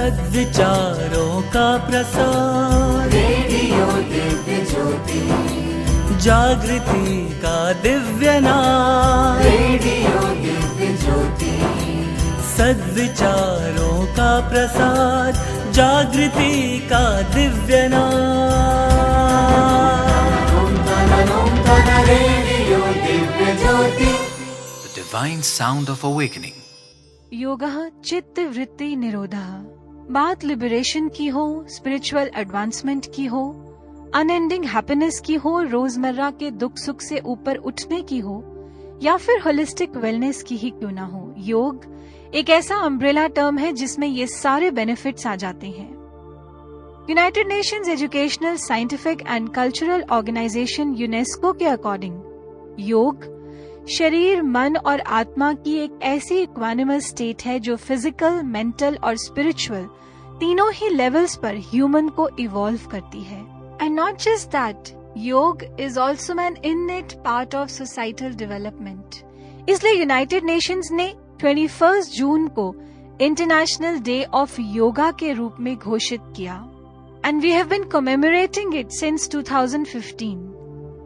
सद्विचारों का प्रसार, रेडियो दिव्य ज्योति, जागृति का दिव्य नाद, रेडियो दिव्य ज्योति, सद्विचारों का प्रसार, जागृति का दिव्य नाद। ओम तन radio Divya Jyoti. The divine sound of awakening. योगः चित्त वृत्ति निरोधः। बात लिबरेशन की हो, स्पिरिचुअल एडवांसमेंट की हो, अनएंडिंग हैप्पीनेस की हो, रोजमर्रा के दुख सुख से ऊपर उठने की हो, या फिर होलिस्टिक वेलनेस की ही क्यों ना हो, योग एक ऐसा अम्ब्रेला टर्म है जिसमें ये सारे बेनिफिट्स आ जाते हैं। United Nations educational, scientific and cultural organization UNESCO के अकॉर्डिंग योग शरीर, मन और आत्मा की एक ऐसी इक्वानिमस स्टेट है जो फिजिकल, मेंटल और स्पिरिचुअल तीनों ही लेवल्स पर ह्यूमन को इवॉल्व करती है। एंड नॉट जस्ट दैट, योग is also an innate part of societal development. इसलिए यूनाइटेड नेशंस ने 21 जून को इंटरनेशनल डे ऑफ योगा के रूप में घोषित किया, and we have been commemorating it since 2015।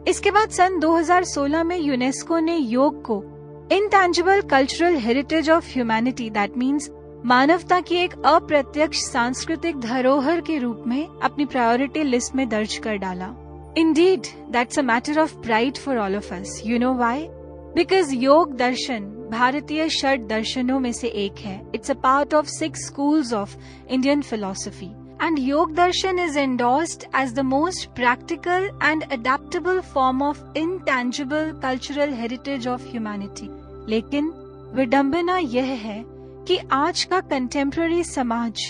इसके बाद सन 2016 में यूनेस्को ने योग को intangible cultural heritage of humanity, that means मानवता की एक अप्रत्यक्ष सांस्कृतिक धरोहर के रूप में अपनी प्रायोरिटी लिस्ट में दर्ज कर डाला। Indeed that's a matter of pride for all of us. You know why? Because योग दर्शन भारतीय षड दर्शनों में से एक है। It's a part of 6 schools of Indian philosophy. And Yog Darshan is endorsed as the most practical and adaptable form of intangible cultural heritage of humanity. लेकिन विडंबना यह है कि आज का कंटेम्प्ररी समाज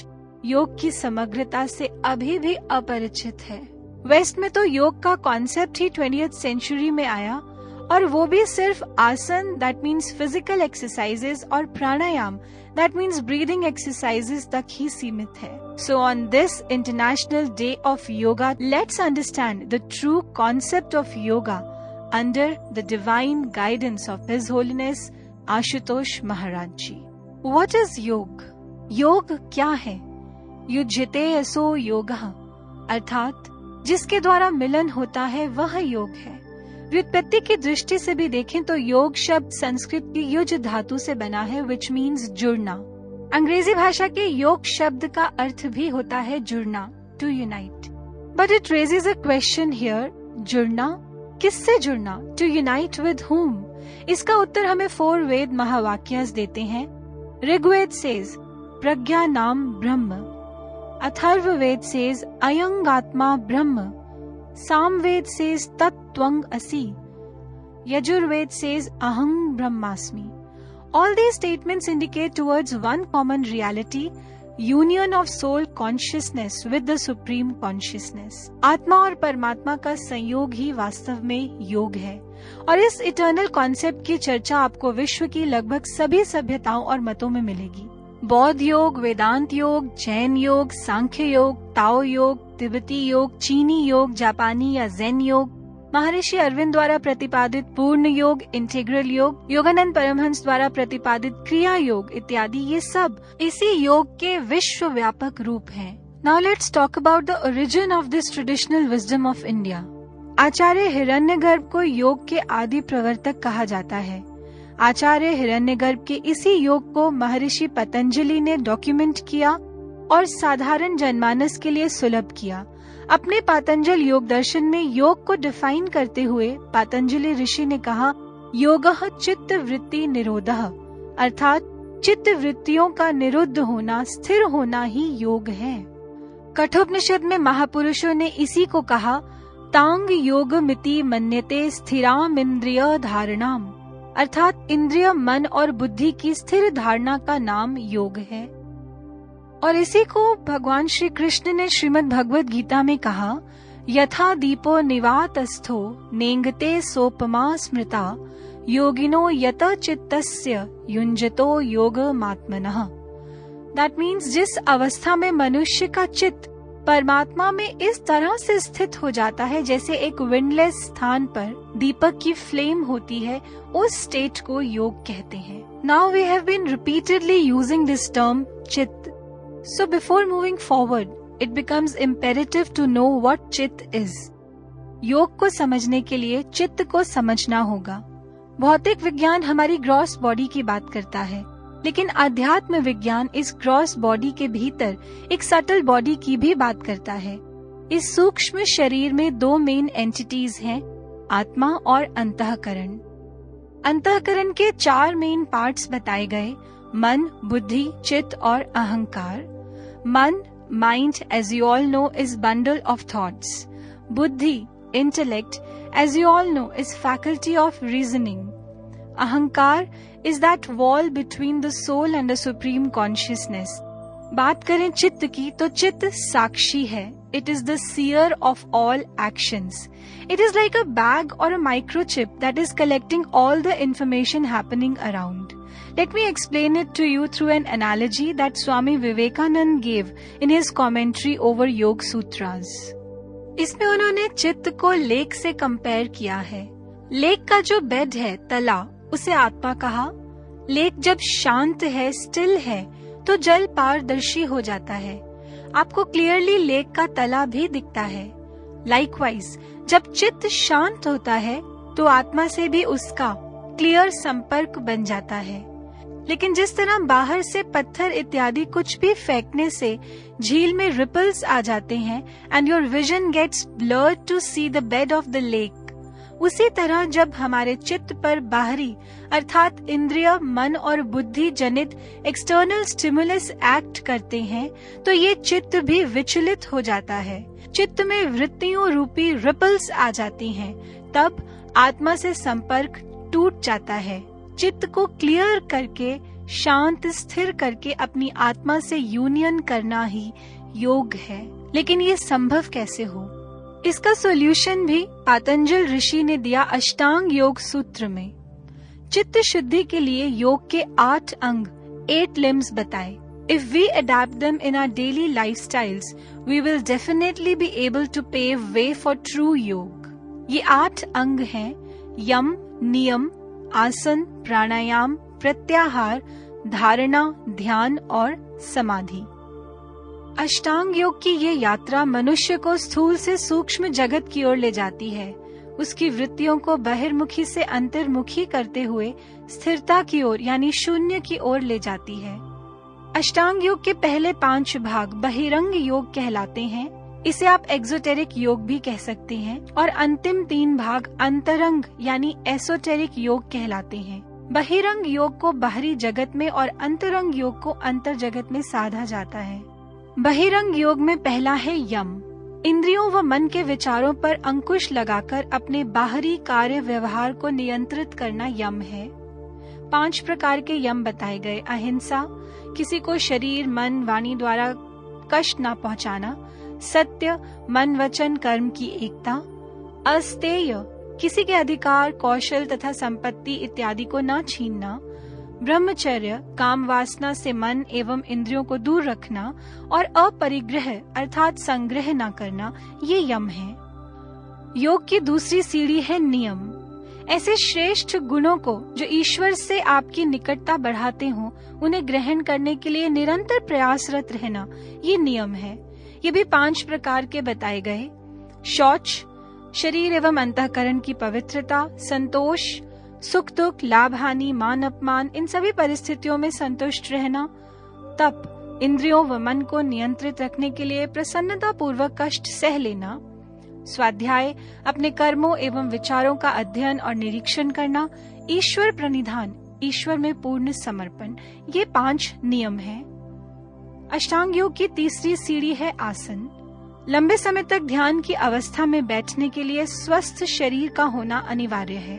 योग की समग्रता से अभी भी अपरिचित है। वेस्ट में तो योग का कॉन्सेप्ट ही 20th सेंचुरी में आया, और वो भी सिर्फ आसन, दैट मीन्स फिजिकल एक्सरसाइजेस, और प्राणायाम, दैट मीन्स ब्रीदिंग एक्सरसाइजेस तक ही सीमित है। So on this international day of yoga, let's understand the true concept of yoga under the divine guidance of his holiness Ashutosh Maharaj ji. What is yoga? योग क्या है? युज्यते असो योगः, अर्थात जिसके द्वारा मिलन होता है वह योग है। व्युत्पत्ति की दृष्टि से भी देखें तो योग शब्द संस्कृत की युज धातु से बना है, विच मीन्स जुड़ना। अंग्रेजी भाषा के योग शब्द का अर्थ भी होता है जुड़ना, to unite. But it raises a question here, जुड़ना? किससे जुड़ना? To unite with whom? इसका उत्तर हमें 4 वेद महावाक्यास देते हैं। ऋग्वेद सेज प्रज्ञा नाम ब्रह्म, अथर्ववेद सेज अयंग आत्मा ब्रह्म, सामवेद says तत्त्वं असि, Yajurveda says aham brahmasmi. All these statements indicate towards one common reality, union of soul consciousness with the supreme consciousness. आत्मा और परमात्मा का संयोग ही वास्तव में योग है, और इस इटर्नल कॉन्सेप्ट की चर्चा आपको विश्व की लगभग सभी सभ्यताओं और मतों में मिलेगी। बौद्ध योग, वेदांत योग, जैन योग, सांख्य योग, ताओ योग, तिब्बती योग, चीनी योग, जापानी या ज़ेन योग, महर्षि अरविंद द्वारा प्रतिपादित पूर्ण योग, इंटीग्रल योग, योगानंद परमहंस द्वारा प्रतिपादित क्रिया योग इत्यादि, ये सब इसी योग के विश्व व्यापक रूप हैं। Now let's talk about the origin of this traditional wisdom of India. Acharya Hiranyagarbha को योग के आदि प्रवर्तक कहा जाता है। आचार्य हिरण्यगर्भ के इसी योग को महर्षि पतंजलि ने डॉक्यूमेंट किया और साधारण जनमानस के लिए सुलभ किया। अपने पातंजल योग दर्शन में योग को डिफाइन करते हुए पातंजलि ऋषि ने कहा, योगः चित्त वृत्ति निरोधः, अर्थात चित्त वृत्तियों का निरुद्ध होना, स्थिर होना ही योग है। कठोपनिषद में महापुरुषों ने इसी को कहा, तांग योगमिति मन्यते स्थिराम इंद्रिय धारणाम, अर्थात इंद्रिय, मन और बुद्धि की स्थिर धारणा का नाम योग है। और इसी को भगवान श्री कृष्ण ने श्रीमद् भगवद गीता में कहा, यथा दीपो निवातस्थो नेंगते सोपमा स्मृता योगिनो यत चित्तस्य युञ्जतो योगमात्मनः। दैट मीन्स जिस अवस्था में मनुष्य का चित्त परमात्मा में इस तरह से स्थित हो जाता है जैसे एक विंडलेस स्थान पर दीपक की फ्लेम होती है, उस स्टेट को योग कहते हैं। Now we have been repeatedly using this term chitta, So before moving forward, it becomes imperative to know what चित्त is. योग को समझने के लिए चित्त को समझना होगा। भौतिक विज्ञान हमारी ग्रॉस बॉडी की बात करता है, लेकिन अध्यात्म विज्ञान इस ग्रॉस बॉडी के भीतर एक सटल बॉडी की भी बात करता है। इस सूक्ष्म शरीर में दो मेन एंटिटीज हैं, आत्मा और अंतःकरण। अंतःकरण के 4 मेन पार्ट्स बताए गए, मन, बुद्धि, चित्त और अहंकार। मन, mind, as you all know, is bundle of thoughts. बुद्धि, intellect, as you all know, is faculty of reasoning. अहंकार is that wall between the soul and the supreme consciousness. बात करें चित्त की तो चित्त साक्षी है. It is the seer of all actions. It is like a bag or a microchip that is collecting all the information happening around. Let me explain it to you through an analogy that Swami Vivekananda gave in his commentary over Yoga Sutras. इसमें उन्होंने चित्त को lake से compare किया है। Lake का जो bed है, तला, उसे आत्मा कहा। लेक जब शांत है, स्टिल है, तो जल पारदर्शी हो जाता है। आपको क्लियरली लेक का तला भी दिखता है। लाइकवाइज जब चित्त शांत होता है तो आत्मा से भी उसका क्लियर संपर्क बन जाता है। लेकिन जिस तरह बाहर से पत्थर इत्यादि कुछ भी फेंकने से झील में रिपल्स आ जाते हैं and your vision gets blurred to see the bed of the lake, उसी तरह जब हमारे चित्त पर बाहरी अर्थात इंद्रिय, मन और बुद्धि जनित एक्सटर्नल स्टिमुलस एक्ट करते हैं तो ये चित्त भी विचलित हो जाता है। चित्त में वृत्तियों रूपी रिपल्स आ जाती हैं, तब आत्मा से संपर्क टूट जाता है। चित्त को क्लियर करके, शांत स्थिर करके अपनी आत्मा से यूनियन करना ही योग है। लेकिन ये संभव कैसे हो? इसका सॉल्यूशन भी पातंजल ऋषि ने दिया अष्टांग योग सूत्र में। चित्त शुद्धि के लिए योग के 8 अंग, 8 limbs बताए। If we adapt them in our daily lifestyles, we will definitely be able to pave way for true योग। ये 8 अंग हैं, यम, नियम, आसन, प्राणायाम, प्रत्याहार, धारणा, ध्यान और समाधि। अष्टांग योग की ये यात्रा मनुष्य को स्थूल से सूक्ष्म जगत की ओर ले जाती है। उसकी वृत्तियों को बहिर्मुखी से अंतर्मुखी करते हुए स्थिरता की ओर यानी शून्य की ओर ले जाती है। अष्टांग योग के पहले 5 भाग बहिरंग योग कहलाते हैं। इसे आप एक्सोटेरिक योग भी कह सकते हैं। और अंतिम 3 भाग अंतरंग यानी एसोटेरिक योग कहलाते हैं। बहिरंग योग को बाहरी जगत में और अंतरंग योग को अंतर जगत में साधा जाता है। बहिरंग योग में पहला है यम। इंद्रियों व मन के विचारों पर अंकुश लगाकर अपने बाहरी कार्य व्यवहार को नियंत्रित करना यम है। 5 प्रकार के यम बताए गए। अहिंसा, किसी को शरीर, मन, वाणी द्वारा कष्ट न पहुंचाना। सत्य, मन, वचन, कर्म की एकता। अस्तेय, किसी के अधिकार, कौशल तथा संपत्ति इत्यादि को न छीनना। ब्रह्मचर्य, काम वासना से मन एवं इंद्रियों को दूर रखना। और अपरिग्रह अर्थात संग्रह न करना, ये यम है। योग की दूसरी सीढ़ी है नियम। ऐसे श्रेष्ठ गुणों को जो ईश्वर से आपकी निकटता बढ़ाते हों, उन्हें ग्रहण करने के लिए निरंतर प्रयासरत रहना, ये नियम है। ये भी 5 प्रकार के बताए गए। शौच, शरीर एवं अंतःकरण की पवित्रता। संतोष, सुख दुख, लाभ हानि, मान अपमान, इन सभी परिस्थितियों में संतुष्ट रहना। तप, इंद्रियों व मन को नियंत्रित रखने के लिए प्रसन्नता पूर्वक कष्ट सह लेना। स्वाध्याय, अपने कर्मों एवं विचारों का अध्ययन और निरीक्षण करना। ईश्वर प्रणिधान, ईश्वर में पूर्ण समर्पण, ये 5 नियम हैं। अष्टांग योग की तीसरी सीढ़ी है आसन। लंबे समय तक ध्यान की अवस्था में बैठने के लिए स्वस्थ शरीर का होना अनिवार्य है।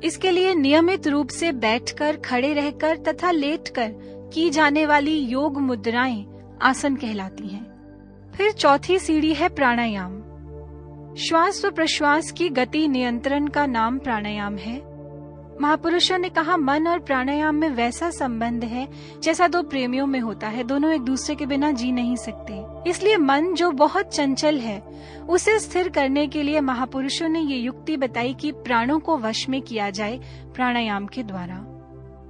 इसके लिए नियमित रूप से बैठकर, खड़े रहकर तथा लेटकर की जाने वाली योग मुद्राएं आसन कहलाती हैं। फिर चौथी सीढ़ी है प्राणायाम। श्वास व प्रश्वास की गति नियंत्रण का नाम प्राणायाम है। महापुरुषों ने कहा, मन और प्राणायाम में वैसा संबंध है जैसा 2 प्रेमियों में होता है। दोनों एक दूसरे के बिना जी नहीं सकते। इसलिए मन जो बहुत चंचल है, उसे स्थिर करने के लिए महापुरुषों ने ये युक्ति बताई कि प्राणों को वश में किया जाए प्राणायाम के द्वारा।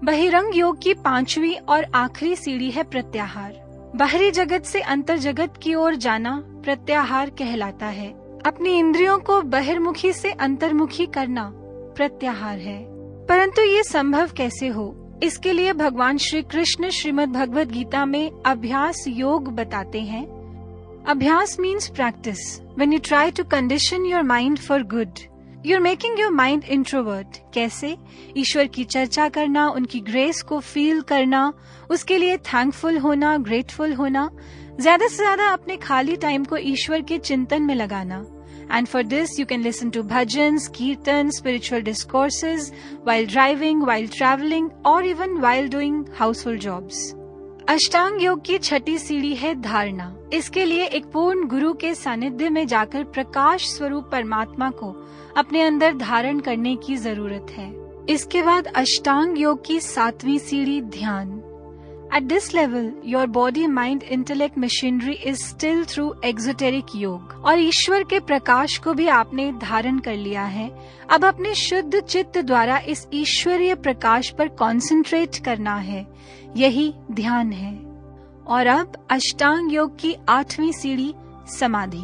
बहिरंग योग की 5वीं और आखिरी सीढ़ी है प्रत्याहार। बाहरी जगत से अंतर जगत की ओर जाना प्रत्याहार कहलाता है। अपनी इंद्रियों को बहिर्मुखी से अंतर्मुखी करना प्रत्याहार है। परंतु ये संभव कैसे हो? इसके लिए भगवान श्री कृष्ण श्रीमद् भगवद गीता में अभ्यास योग बताते हैं। अभ्यास means practice. When you try to condition your mind for good, you are making your mind introvert. कैसे? ईश्वर की चर्चा करना, उनकी ग्रेस को फील करना, उसके लिए थैंकफुल होना, ग्रेटफुल होना, ज्यादा से ज्यादा अपने खाली टाइम को ईश्वर के चिंतन में लगाना। And for this you can listen to bhajans, kirtan, spiritual discourses while driving, while traveling or even while doing household jobs. अष्टांग योग की छठी सीढ़ी है धारणा। इसके लिए एक पूर्ण गुरु के सानिध्य में जाकर प्रकाश स्वरूप परमात्मा को अपने अंदर धारण करने की जरूरत है। इसके बाद अष्टांग योग की 7वीं सीढ़ी ध्यान। At this level, your body, mind, intellect machinery is still through exoteric योग। और ईश्वर के प्रकाश को भी आपने धारण कर लिया है। अब अपने शुद्ध चित्त द्वारा इस ईश्वरीय प्रकाश पर कंसंट्रेट करना है, यही ध्यान है। और अब अष्टांग योग की 8वीं सीढ़ी समाधि।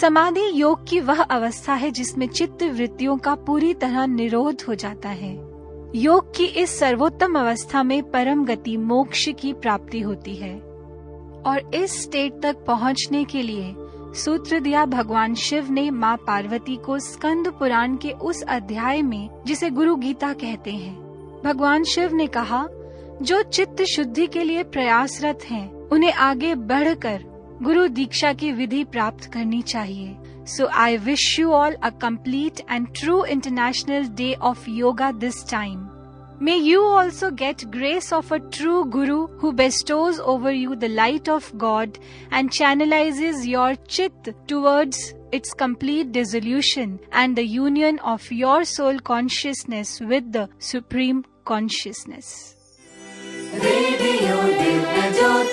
समाधि योग की वह अवस्था है जिसमें चित्त वृत्तियों का पूरी तरह निरोध हो जाता है। योग की इस सर्वोत्तम अवस्था में परम गति मोक्ष की प्राप्ति होती है। और इस स्टेट तक पहुंचने के लिए सूत्र दिया भगवान शिव ने माँ पार्वती को स्कंद पुराण के उस अध्याय में जिसे गुरु गीता कहते हैं। भगवान शिव ने कहा, जो चित्त शुद्धि के लिए प्रयासरत हैं, उन्हें आगे बढ़कर गुरु दीक्षा की विधि प्राप्त करनी चाहिए। So I wish you all a complete and true International Day of Yoga this time. May you also get grace of a true Guru who bestows over you the light of God and channelizes your Chit towards its complete dissolution and the union of your soul consciousness with the Supreme Consciousness. Radio Divya Jyoti.